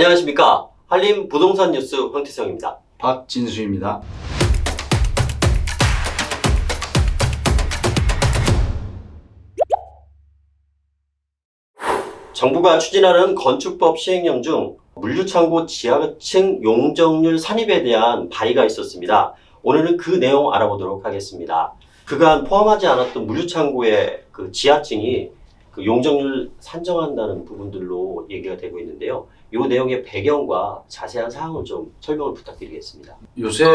안녕하십니까. 한림 부동산 뉴스 황태성입니다. 박진수입니다. 정부가 추진하는 건축법 시행령 중 물류창고 지하층 용적률 산입에 대한 발의가 있었습니다. 오늘은 그 내용 알아보도록 하겠습니다. 그간 포함하지 않았던 물류창고의 그 지하층이 그 용적률 산정한다는 부분들로 얘기가 되고 있는데요. 이 내용의 배경과 자세한 사항을 좀 설명을 부탁드리겠습니다. 요새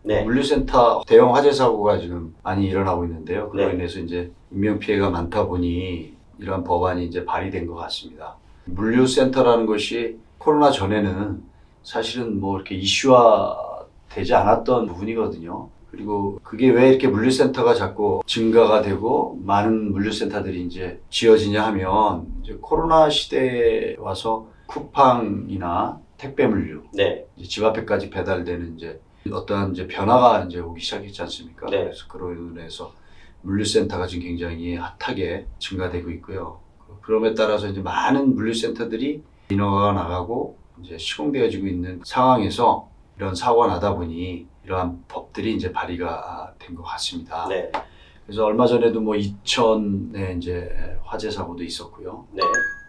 네. 물류센터 대형 화재 사고가 지금 많이 일어나고 있는데요. 그로 네. 인해서 이제 인명피해가 많다 보니 이러한 법안이 이제 발의된 것 같습니다. 물류센터라는 것이 코로나 전에는 사실은 뭐 이렇게 이슈화 되지 않았던 부분이거든요. 그리고 그게 왜 이렇게 물류센터가 자꾸 증가가 되고 많은 물류센터들이 이제 지어지냐 하면 이제 코로나 시대에 와서 쿠팡이나 택배 물류, 네. 이제 집 앞에까지 배달되는 이제 어떠한 이제 변화가 이제 오기 시작했지 않습니까? 네. 그래서 그로 인해서 물류센터가 지금 굉장히 핫하게 증가되고 있고요. 그럼에 따라서 이제 많은 물류센터들이 인허가가 나가고 이제 시공되어지고 있는 상황에서 이런 사고가 나다 보니 이러한 법들이 이제 발의가 된 것 같습니다. 네. 그래서 얼마 전에도 뭐 이천에 이제 화재 사고도 있었고요. 네.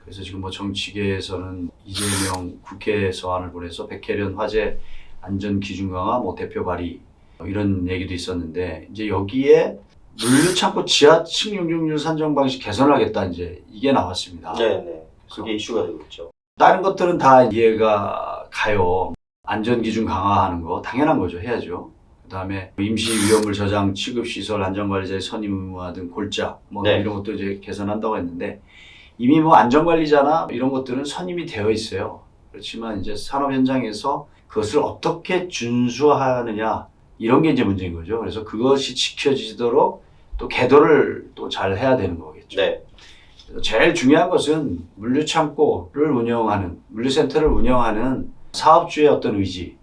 그래서 지금 뭐 정치계에서는 이재명 국회 서한을 보내서 백혜련 화재 안전 기준 강화 뭐 대표 발의 이런 얘기도 있었는데 이제 여기에 물류창고 지하층 용적률 산정 방식 개선을 하겠다 이제 이게 나왔습니다. 네. 네. 그게 이슈가 되고 있죠. 다른 것들은 다 이해가 가요. 안전 기준 강화하는 거 당연한 거죠. 해야죠. 그다음에 임시 위험물 저장 취급 시설 안전관리자의 선임 의무화 등 골자 뭐 네. 이런 것도 이제 개선한다고 했는데 이미 뭐 안전관리자나 이런 것들은 선임이 되어 있어요. 그렇지만 이제 산업 현장에서 그것을 어떻게 준수하느냐 이런 게 이제 문제인 거죠. 그래서 그것이 지켜지도록 또 계도를 또 잘 해야 되는 거겠죠. 네. 그래서 제일 중요한 것은 물류창고를 운영하는 물류센터를 운영하는 사업주의 어떤 의지,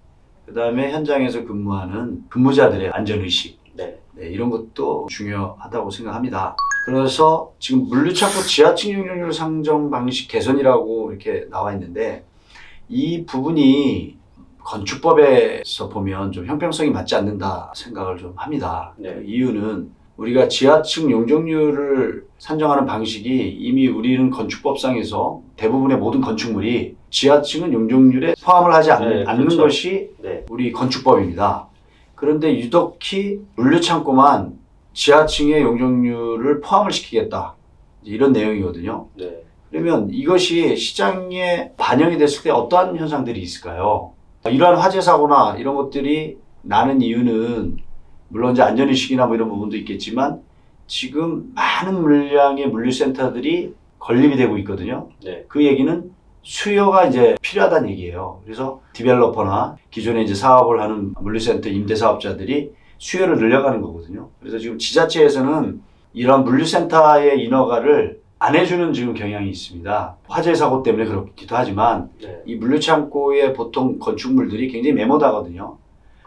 그 다음에 현장에서 근무하는 근무자들의 안전의식, 네. 네, 이런 것도 중요하다고 생각합니다. 그래서 지금 물류창고 지하층 용적률 상정 방식 개선이라고 이렇게 나와 있는데 이 부분이 건축법에서 보면 좀 형평성이 맞지 않는다 생각을 좀 합니다. 네. 그 이유는 우리가 지하층 용적률을 산정하는 방식이 이미 우리는 건축법상에서 대부분의 모든 건축물이 지하층은 용적률에 포함을 하지 않는 그렇죠. 것이 네. 우리 건축법입니다. 그런데 유독히 물류창고만 지하층의 용적률을 포함을 시키겠다. 이런 내용이거든요. 네. 그러면 이것이 시장에 반영이 됐을 때 어떠한 현상들이 있을까요? 이러한 화재 사고나 이런 것들이 나는 이유는 물론 이제 안전의식이나 뭐 이런 부분도 있겠지만 지금 많은 물량의 물류센터들이 건립이 되고 있거든요. 네. 그 얘기는 수요가 이제 필요하다는 얘기예요. 그래서 디벨로퍼나 기존에 이제 사업을 하는 물류센터 임대사업자들이 수요를 늘려가는 거거든요. 그래서 지금 지자체에서는 이런 물류센터의 인허가를 안 해주는 지금 경향이 있습니다. 화재 사고 때문에 그렇기도 하지만 네. 이 물류창고의 보통 건축물들이 굉장히 메모다거든요.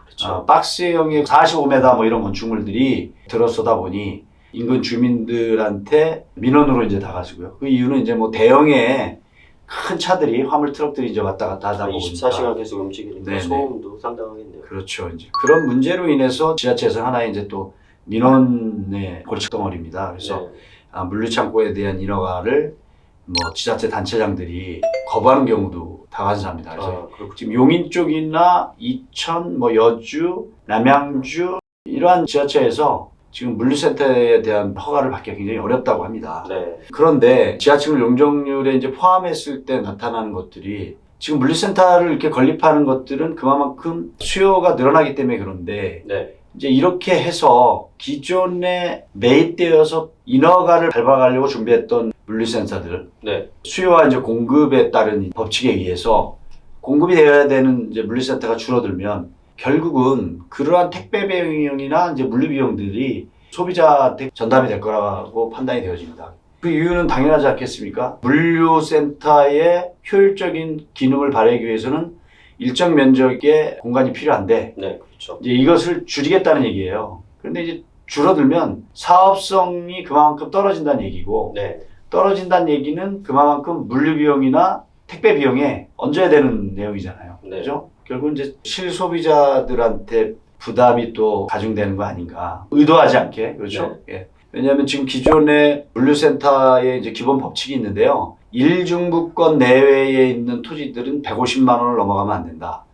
그렇죠. 박스형의 45m 뭐 이런 건축물들이 들어서다 보니 인근 주민들한테 민원으로 이제 다가서고요. 그 이유는 이제 뭐 대형의 큰 차들이 화물 트럭들이 이제 왔다 갔다 하다 보니까 24시간 계속 움직이니까 네네. 소음도 상당하겠네요. 그렇죠. 이제 그런 문제로 인해서 지자체에서 하나의 이제 또 민원의 골칫덩어리입니다. 그래서 네. 물류창고에 대한 인허가를 뭐 지자체 단체장들이 거부하는 경우도 다반사입니다. 그래서 그렇군요. 지금 용인 쪽이나 이천, 뭐 여주, 남양주 이러한 지자체에서 지금 물류센터에 대한 허가를 받기가 굉장히 어렵다고 합니다. 네. 그런데 지하층 용적률에 이제 포함했을 때 나타나는 것들이 지금 물류센터를 이렇게 건립하는 것들은 그만큼 수요가 늘어나기 때문에 그런데 네. 이제 이렇게 해서 기존에 매입되어서 인허가를 밟아가려고 준비했던 물류센터들 네. 수요와 이제 공급에 따른 법칙에 의해서 공급이 되어야 되는 이제 물류센터가 줄어들면 결국은 그러한 택배 비용이나 이제 물류 비용들이 소비자한테 전담이 될 거라고 판단이 되어집니다. 그 이유는 당연하지 않겠습니까? 물류센터의 효율적인 기능을 발휘하기 위해서는 일정 면적의 공간이 필요한데 네. 그렇죠. 이제 이것을 줄이겠다는 얘기예요. 그런데 이제 줄어들면 사업성이 그만큼 떨어진다는 얘기고 네. 떨어진다는 얘기는 그만큼 물류 비용이나 택배 비용에 얹어야 되는 내용이잖아요. 네. 그죠? 결국 이제 실소비자들한테 부담이 또 가중되는 거 아닌가. 의도하지 않게. 그렇죠? 예. 왜냐하면 지금 기존의 물류센터의 이제 기본 법칙이 있는데요. 1중부권 내외에 있는 토지들은 150만 원을 넘어가면 안 된다.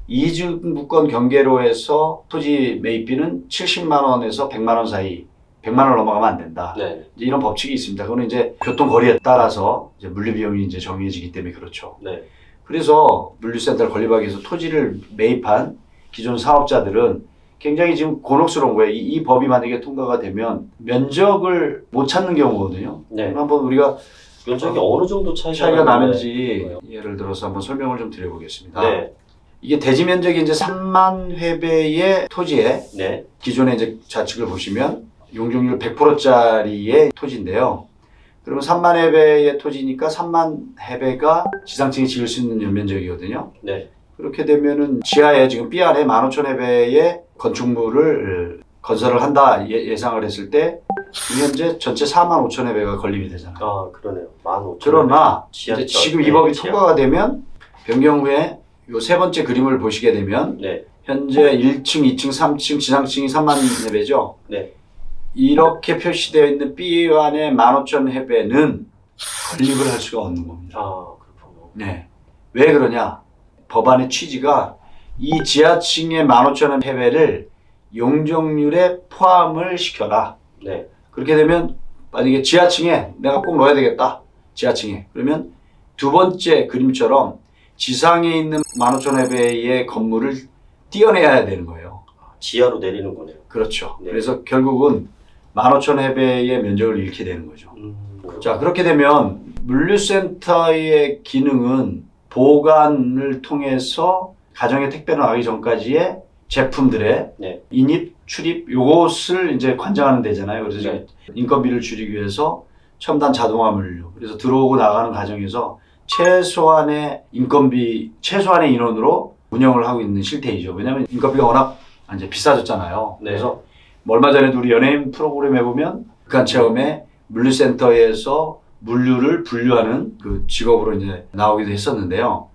2중부권 경계로에서 토지 매입비는 70만 원에서 100만 원 사이, 100만 원을 넘어가면 안 된다. 네. 이제 이런 법칙이 있습니다. 그거는 이제 교통거리에 따라서 이제 물류 비용이 이제 정해지기 때문에 그렇죠. 네. 그래서 물류센터를 건립하기 위해서 토지를 매입한 기존 사업자들은 굉장히 지금 곤혹스러운 거예요. 이 법이 만약에 통과가 되면 면적을 못 찾는 경우거든요. 네. 한번 우리가 면적이 어느 정도 차이가 나는지 거예요? 예를 들어서 한번 설명을 좀 드려보겠습니다. 네. 이게 대지 면적이 이제 3만 회배의 토지에 네. 기존의 이제 좌측을 보시면 용적률 100%짜리의 토지인데요. 그러면 3만 회배의 토지니까 3만 회배가 지상층이 지을 수 있는 연면적이거든요. 네. 그렇게 되면은 지하에 지금 B 안에 15,000회배의 건축물을 건설을 한다 예상을 했을 때 현재 전체 45,000회배가 건립이 되잖아요. 아, 그러네요. 15,000. 그러나 지하철. 이제 지금 네, 이 법이 지하. 통과가 되면 변경 후에 요 세 번째 그림을 보시게 되면 네. 현재 1층, 2층, 3층 지상층이 3만 회배죠. 네. 이렇게 표시되어 있는 B안의 15,000회배는 건립을 할 수가 없는 겁니다. 아, 그렇군요. 네. 왜 그러냐? 법안의 취지가 이 지하층의 15,000회배를 용적률에 포함을 시켜라. 네. 그렇게 되면 만약에 지하층에 내가 꼭 넣어야 되겠다. 지하층에. 그러면 두 번째 그림처럼 지상에 있는 15,000회배의 건물을 띄어내야 되는 거예요. 지하로 내리는 거네요. 그렇죠. 네. 그래서 결국은 15,000회배의 면적을 잃게 되는 거죠. 그렇죠. 자, 그렇게 되면 물류센터의 기능은 보관을 통해서 가정에 택배로 나가기 전까지의 제품들의 네. 인입, 출입 요것을 이제 관장하는 데잖아요. 그래서 네. 인건비를 줄이기 위해서 첨단 자동화 물류. 그래서 들어오고 나가는 과정에서 최소한의 인건비, 최소한의 인원으로 운영을 하고 있는 실태이죠. 왜냐하면 인건비가 워낙 이제 비싸졌잖아요. 네. 그래서 얼마 전에도 우리 연예인 프로그램에 보면 북한 체험에 물류센터에서 물류를 분류하는 그 직업으로 이제 나오기도 했었는데요.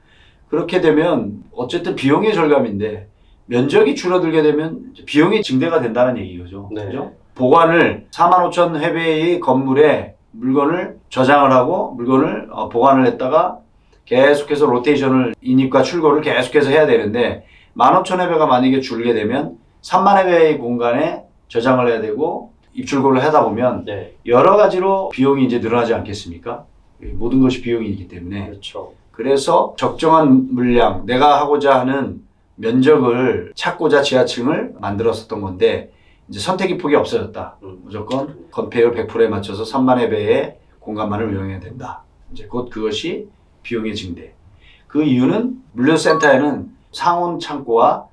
그렇게 되면 어쨌든 비용의 절감인데 면적이 줄어들게 되면 비용이 증대가 된다는 얘기죠. 네. 그죠? 보관을 45,000회배의 건물에 물건을 저장을 하고 물건을 보관을 했다가 계속해서 로테이션을 인입과 출고를 계속해서 해야 되는데 15,000회배가 만약에 줄게 되면 30,000회배의 공간에 저장을 해야 되고 입출고를 하다 보면 네. 여러 가지로 비용이 이제 늘어나지 않겠습니까? 모든 것이 비용이기 때문에 그렇죠. 그래서 적정한 물량, 내가 하고자 하는 면적을 찾고자 지하층을 만들었었던 건데 이제 선택의 폭이 없어졌다. 무조건 건폐율 100%에 맞춰서 3만 회배의 공간만을 이용해야 된다. 이제 곧 그것이 비용의 증대. 그 이유는 물류센터에는 상온 창고와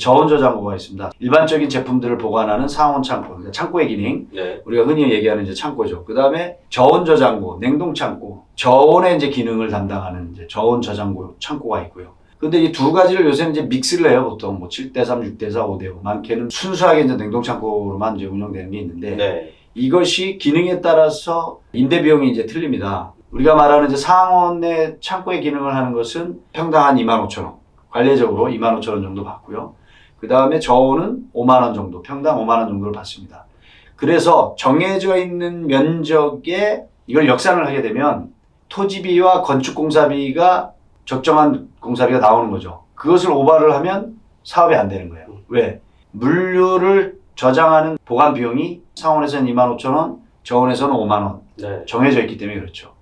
저온 저장고가 있습니다. 일반적인 제품들을 보관하는 상온 창고, 그러니까 창고의 기능. 네. 우리가 흔히 얘기하는 이제 창고죠. 그 다음에 저온 저장고, 냉동 창고, 저온의 이제 기능을 담당하는 이제 저온 저장고 창고가 있고요. 근데 이 두 가지를 요새는 이제 믹스를 해요. 보통 뭐 7대3, 6대4, 5대5. 많게는 순수하게 이제 냉동 창고로만 이제 운영되는 게 있는데 네. 이것이 기능에 따라서 임대 비용이 이제 틀립니다. 우리가 말하는 이제 상온의 창고의 기능을 하는 것은 평당 한 25,000원. 관례적으로 25,000원 정도 받고요. 그 다음에 저온은 5만 원 정도, 평당 5만 원 정도를 받습니다. 그래서 정해져 있는 면적에 이걸 역산을 하게 되면 토지비와 건축공사비가 적정한 공사비가 나오는 거죠. 그것을 오버를 하면 사업이 안 되는 거예요. 왜? 물류를 저장하는 보관 비용이 상온에서는 25,000원, 저온에서는 5만 원 네. 정해져 있기 때문에 그렇죠.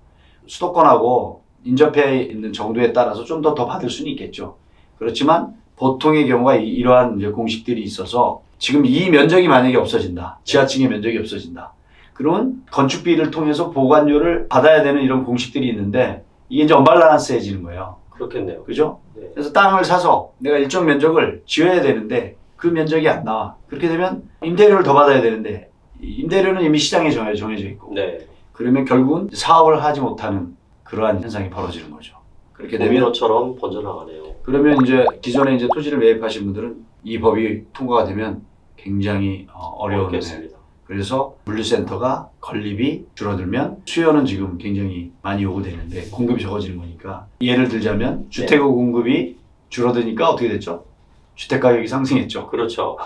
수도권하고 인접해 있는 정도에 따라서 좀 더 받을 수는 있겠죠. 그렇지만 보통의 경우가 이러한 이제 공식들이 있어서 지금 이 면적이 만약에 없어진다. 지하층의 면적이 없어진다. 그러면 건축비를 통해서 보관료를 받아야 되는 이런 공식들이 있는데 이게 이제 언밸런스해지는 거예요. 그렇겠네요. 그죠? 네. 그래서 땅을 사서 내가 일정 면적을 지어야 되는데 그 면적이 안 나와. 그렇게 되면 임대료를 더 받아야 되는데 임대료는 이미 시장에 정해져 있고 네. 그러면 결국은 사업을 하지 못하는 그러한 현상이 벌어지는 거죠. 그렇게 되면 도미노처럼 번져나가네요. 그러면 이제 기존에 이제 토지를 매입하신 분들은 이 법이 통과가 되면 굉장히 어려운 어렵겠습니다. 그래서 물류센터가 건립이 줄어들면 수요는 지금 굉장히 많이 요구되는데 공급이 적어지는 거니까 예를 들자면 주택의 공급이 줄어드니까 어떻게 됐죠? 주택 가격이 상승했죠. 그렇죠.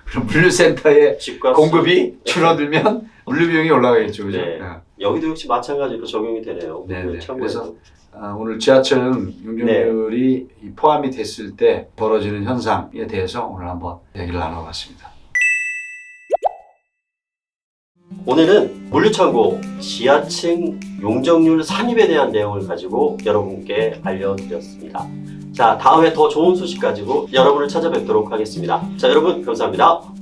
그럼 물류센터의 집값 공급이 줄어들면 물류 비용이 올라가겠죠. 그죠? 네. 여기도 역시 마찬가지로 적용이 되네요. 네네. 참고해서. 그래서 오늘 지하철 용적률이 포함이 됐을 때 벌어지는 현상에 대해서 오늘 한번 얘기를 나눠봤습니다. 오늘은 물류창고 지하층 용적률 산입에 대한 내용을 가지고 여러분께 알려드렸습니다. 자, 다음에 더 좋은 소식 가지고 여러분을 찾아뵙도록 하겠습니다. 자, 여러분 감사합니다.